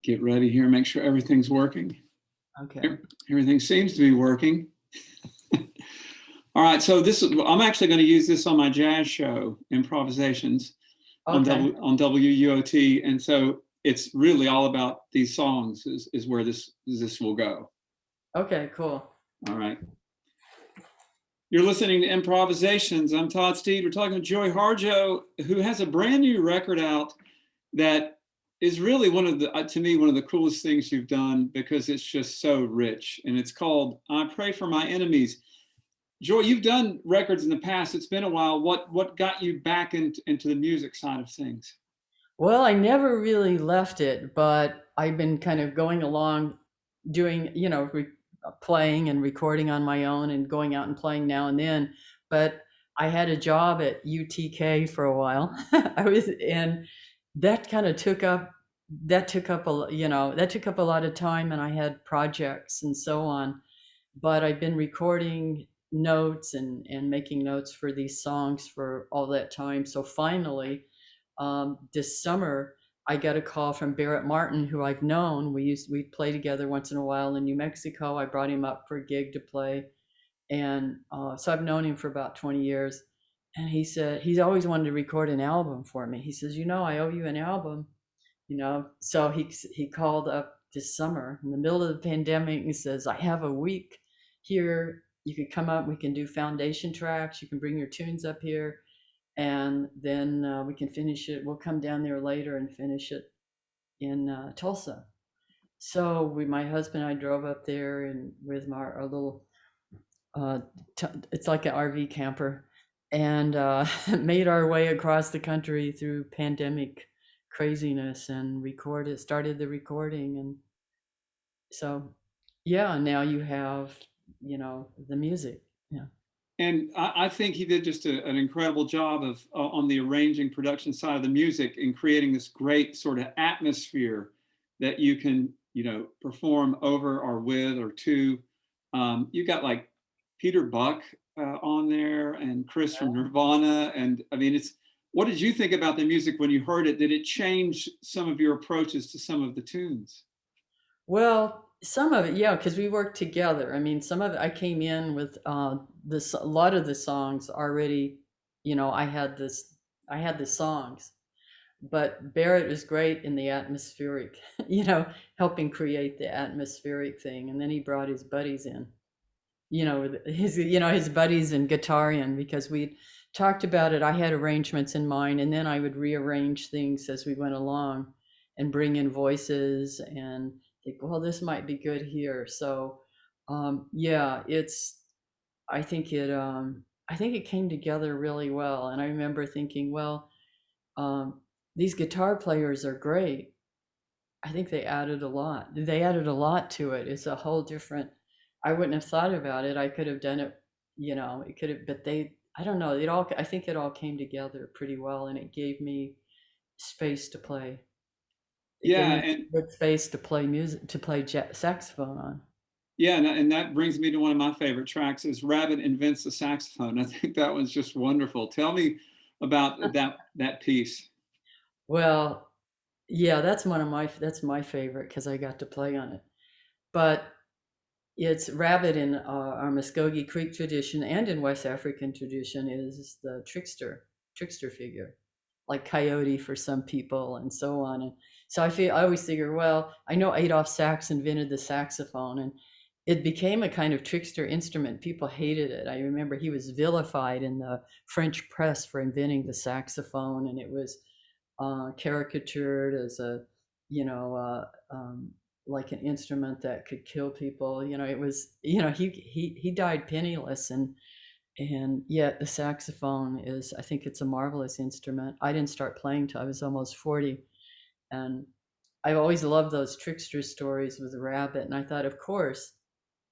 Get ready here, make sure everything's working. Okay. Everything seems to be working. All right, so I'm actually going to use this on my jazz show, Improvisations, on Okay. WUOT, and so it's really all about these songs is where this will go. Okay, cool. All right. You're listening to Improvisations. I'm Todd Steed. We're talking with Joy Harjo, who has a brand new record out that is really to me, one of the coolest things you've done because it's just so rich. And it's called I Pray for My Enemies. Joy, you've done records in the past. It's been a while. What got you back into the music side of things? Well, I never really left it, but I've been kind of going along doing, playing and recording on my own and going out and playing now and then. But I had a job at UTK for a while. And that kind of took up a lot of time, and I had projects and so on. But I've been recording notes and making notes for these songs for all that time. So finally, this summer, I got a call from Barrett Martin, who I've known. We'd play together once in a while in New Mexico. I brought him up for a gig to play, and so I've known him for about 20 years. And he said he's always wanted to record an album for me. He says, I owe you an album. So he called up this summer in the middle of the pandemic. And he says, I have a week here. You could come up. We can do foundation tracks. You can bring your tunes up here, and then we can finish it. We'll come down there later and finish it in Tulsa. So my husband and I drove up there and with our little, it's like an RV camper, and made our way across the country through pandemic craziness and started the recording. And so, yeah, now you have, the music. Yeah. And I think he did just an incredible job of on the arranging production side of the music and creating this great sort of atmosphere that you can, perform over or with or to. You got like Peter Buck on there and Chris from Nirvana. And I mean, what did you think about the music when you heard it? Did it change some of your approaches to some of the tunes? Well, some of it, yeah, because we worked together. I mean, some of it I came in with a lot of the songs already. I had the songs, but Barrett was great in the atmospheric, helping create the atmospheric thing. And then he brought his buddies in, his buddies and guitar in, because we talked about it. I had arrangements in mind, and then I would rearrange things as we went along and bring in voices and think, well, this might be good here. So, yeah, I think it came together really well. And I remember thinking, well, these guitar players are great. I think they added a lot. They added a lot to it. It's a whole different. I wouldn't have thought about it. I could have done it, it could have, but I don't know. I think it all came together pretty well, and it gave me space to play. It gave Yeah, me and good space to play music, to play saxophone on. yeah, and that brings me to one of my favorite tracks is Rabbit Invents the Saxophone. I think that one's just wonderful. Tell me about that piece. Well, yeah, that's my favorite because I got to play on it. But it's Rabbit in our Muskogee Creek tradition and in West African tradition is the trickster figure, like coyote for some people and so on. And so I always figure, well, I know Adolphe Sax invented the saxophone, and it became a kind of trickster instrument. People hated it. I remember he was vilified in the French press for inventing the saxophone, and it was caricatured as like an instrument that could kill people. It was, he died penniless, and yet the saxophone I think it's a marvelous instrument. I didn't start playing till I was almost 40, and I've always loved those trickster stories with the rabbit. And I thought, of course,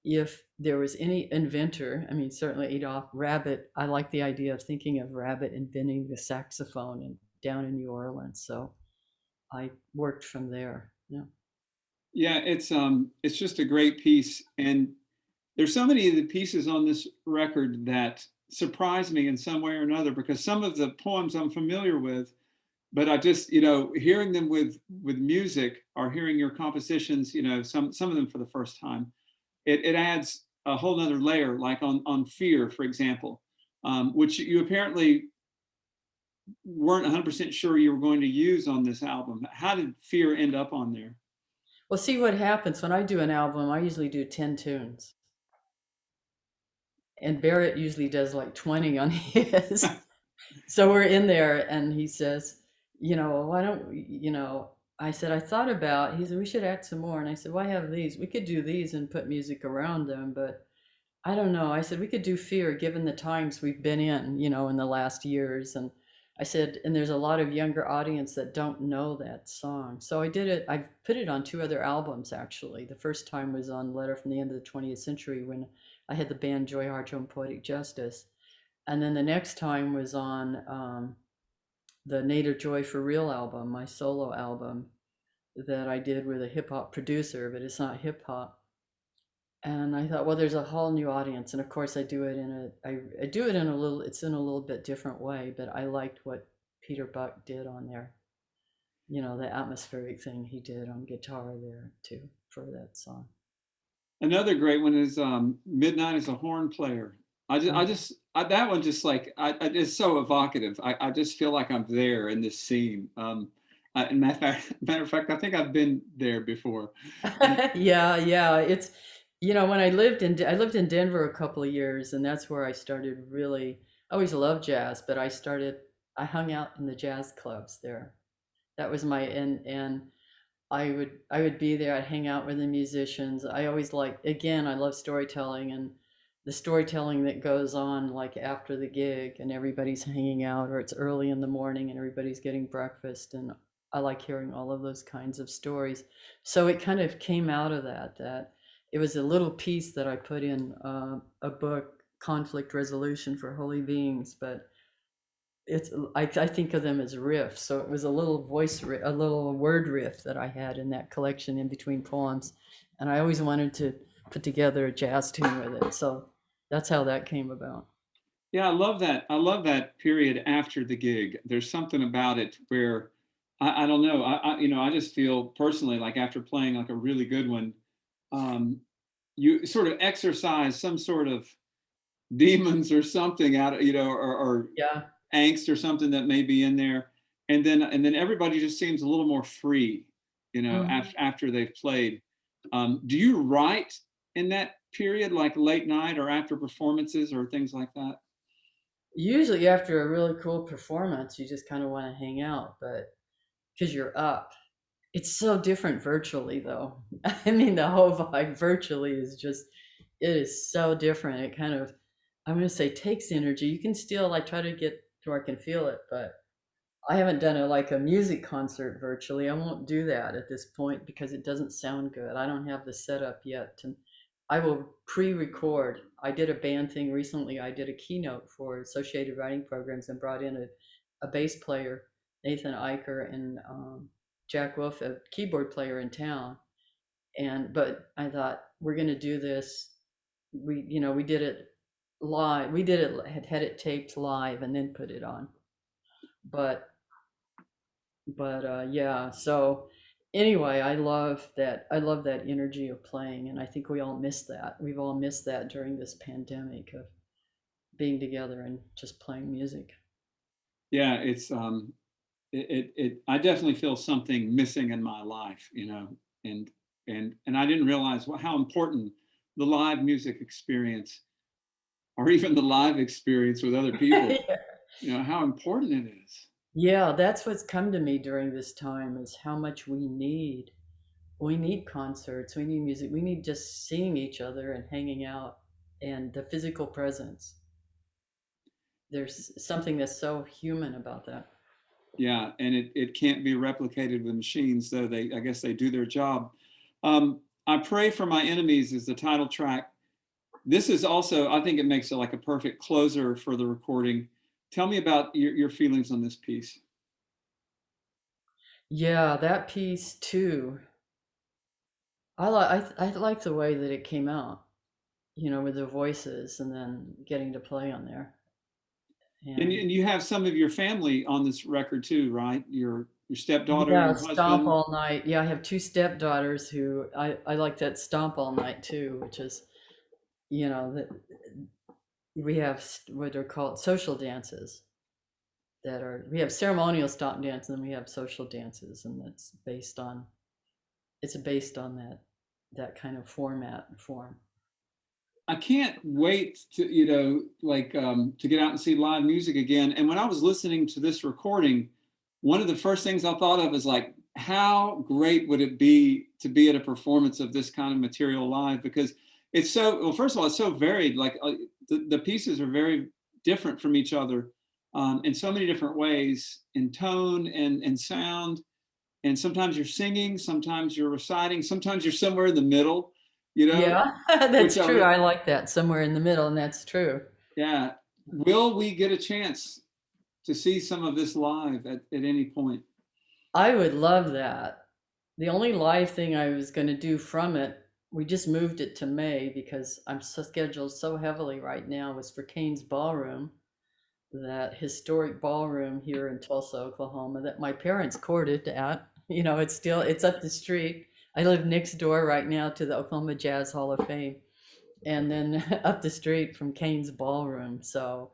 if there was any inventor, I mean, certainly Adolphe Rabbit, I like the idea of thinking of Rabbit inventing the saxophone down in New Orleans. So I worked from there. Yeah. Yeah, it's just a great piece, and there's so many of the pieces on this record that surprise me in some way or another because some of the poems I'm familiar with, but I just, hearing them with music or hearing your compositions, some of them for the first time, it adds a whole nother layer, like on Fear, for example, which you apparently weren't 100% sure you were going to use on this album. How did Fear end up on there? Well, see what happens when I do an album, I usually do 10 tunes. And Barrett usually does like 20 on his. So we're in there and he says, why don't we, I said, I thought about, he said, we should add some more. And I said, why have these? We could do these and put music around them, but I don't know. I said, we could do Fear given the times we've been in the last years. And I said, and there's a lot of younger audience that don't know that song. So I did it. I put it on two other albums, actually. The first time was on Letter from the End of the 20th Century when I had the band Joy Harjo and Poetic Justice. And then the next time was on the Native Joy for Real album, my solo album that I did with a hip hop producer, but it's not hip hop. And I thought, well, there's a whole new audience, and of course, I do it I do it in a little, it's in a little bit different way, but I liked what Peter Buck did on there. The atmospheric thing he did on guitar there too for that song. Another great one is Midnight as a Horn Player. Uh, That one just like, it's so evocative. I just feel like I'm there in this scene. Matter of fact, I think I've been there before. yeah, yeah. It's when I lived in Denver a couple of years, and that's where I started really. I always loved jazz, but I hung out in the jazz clubs there. That was my and I would be there. I'd hang out with the musicians. I always again, I love storytelling and the storytelling that goes on like after the gig and everybody's hanging out or it's early in the morning and everybody's getting breakfast, and I like hearing all of those kinds of stories. So it kind of came out of that it was a little piece that I put in a book, Conflict Resolution for Holy Beings, but I think of them as riffs. So it was a little a little word riff that I had in that collection in between poems, and I always wanted to put together a jazz tune with it. So that's how that came about. Yeah, I love that. I love that period after the gig. There's something about it where I don't know. I just feel personally like after playing like a really good one, um, you sort of exercise some sort of demons or something out of, or Yeah. angst or something that may be in there, and then everybody just seems a little more free, Mhm. after they've played. Do you write in that period, like late night or after performances or things like that? Usually after a really cool performance, you just kind of want to hang out, but because you're up. It's so different virtually, though. I mean, the whole vibe virtually is just, it is so different. It kind of, I'm going to say takes energy. You can still like try to get to where I can feel it, but I haven't done it like a music concert virtually. I won't do that at this point because it doesn't sound good. I don't have the setup yet. I will pre-record. I did a band thing recently. I did a keynote for Associated Writing Programs and brought in a bass player, Nathan Eicher, and Jack Wolf, a keyboard player in town. But I thought we're going to do this. We did it live. We did it had it taped live and then put it on. But yeah, so anyway, I love that energy of playing, and I think we all miss that. We've all missed that during this pandemic of being together and just playing music. Yeah, I definitely feel something missing in my life, and I didn't realize how important the live music experience, or even the live experience with other people, how important it is. Yeah, that's what's come to me during this time is how much we need concerts, we need music, we need just seeing each other and hanging out and the physical presence. There's something that's so human about that. Yeah, and it can't be replicated with machines, though I guess they do their job. I Pray for My Enemies is the title track. This is also, I think it makes it like a perfect closer for the recording. Tell me about your feelings on this piece. Yeah, that piece too. I like the way that it came out, with the voices and then getting to play on there. And and you have some of your family on this record too, right? Your stepdaughter, yeah, your Stomp husband. All Night. Yeah, I have two stepdaughters who I like that Stomp All Night too, which is, that we have what are called social dances we have ceremonial stomp dance and then we have social dances, and it's based on that kind of format and form. I can't wait to, to get out and see live music again. And when I was listening to this recording, one of the first things I thought of is like, how great would it be to be at a performance of this kind of material live? Because it's so, well, first of all, it's so varied. Like the pieces are very different from each other in so many different ways in tone and sound. And sometimes you're singing, sometimes you're reciting, sometimes you're somewhere in the middle, you know, Yeah, which that's I true. would, I like that, somewhere in the middle, and that's true. yeah. Will we get a chance to see some of this live at any point? I would love that. The only live thing I was going to do from it, we just moved it to May because I'm so scheduled so heavily right now, was for Kane's Ballroom, that historic ballroom here in Tulsa, Oklahoma, that my parents courted at. It's up the street. I live next door right now to the Oklahoma Jazz Hall of Fame, and then up the street from Kane's Ballroom. So,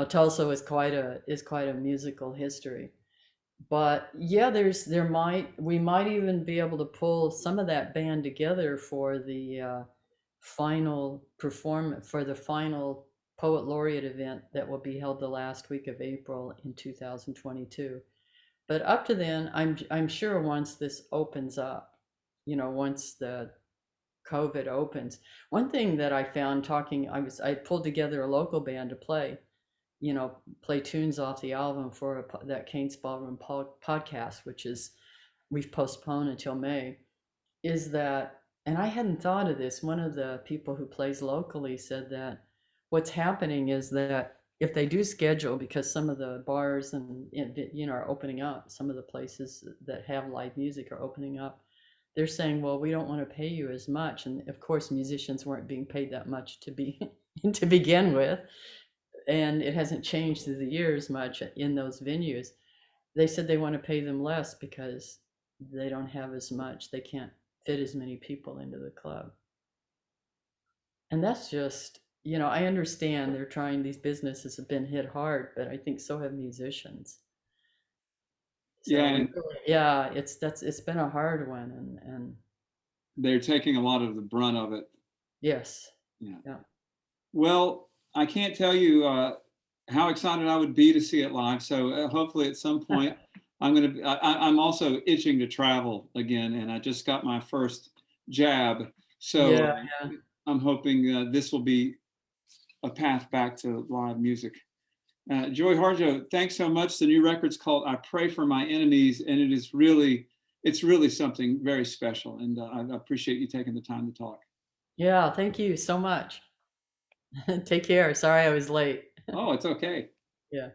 Tulsa is quite a musical history. But yeah, we might even be able to pull some of that band together for the final performance, for the final poet laureate event that will be held the last week of April in 2022. But up to then, I'm sure once this opens up, once the COVID opens. One thing that I found talking, I pulled together a local band to play tunes off the album for that Kane's Ballroom podcast, which is we've postponed until May. Is that, and I hadn't thought of this. One of the people who plays locally said that what's happening is that if they do schedule, because some of the bars are opening up, some of the places that have live music are opening up. They're saying, well, we don't want to pay you as much, and of course, musicians weren't being paid that much to be to begin with, and it hasn't changed through the years much in those venues. They said they want to pay them less because they don't have as much. They can't fit as many people into the club. And that's just, I understand these businesses have been hit hard, but I think so have musicians. Yeah, So and yeah, it's been a hard one, and they're taking a lot of the brunt of it. yes. Yeah. Yeah. Well, I can't tell you how excited I would be to see it live. So hopefully at some point, I'm also itching to travel again, and I just got my first jab. So Yeah. I'm hoping this will be a path back to live music. Joy Harjo, thanks so much. The new record's called "I Pray for My Enemies," and it's really something very special. And I appreciate you taking the time to talk. Yeah, thank you so much. Take care. Sorry I was late. Oh, it's okay. Yeah.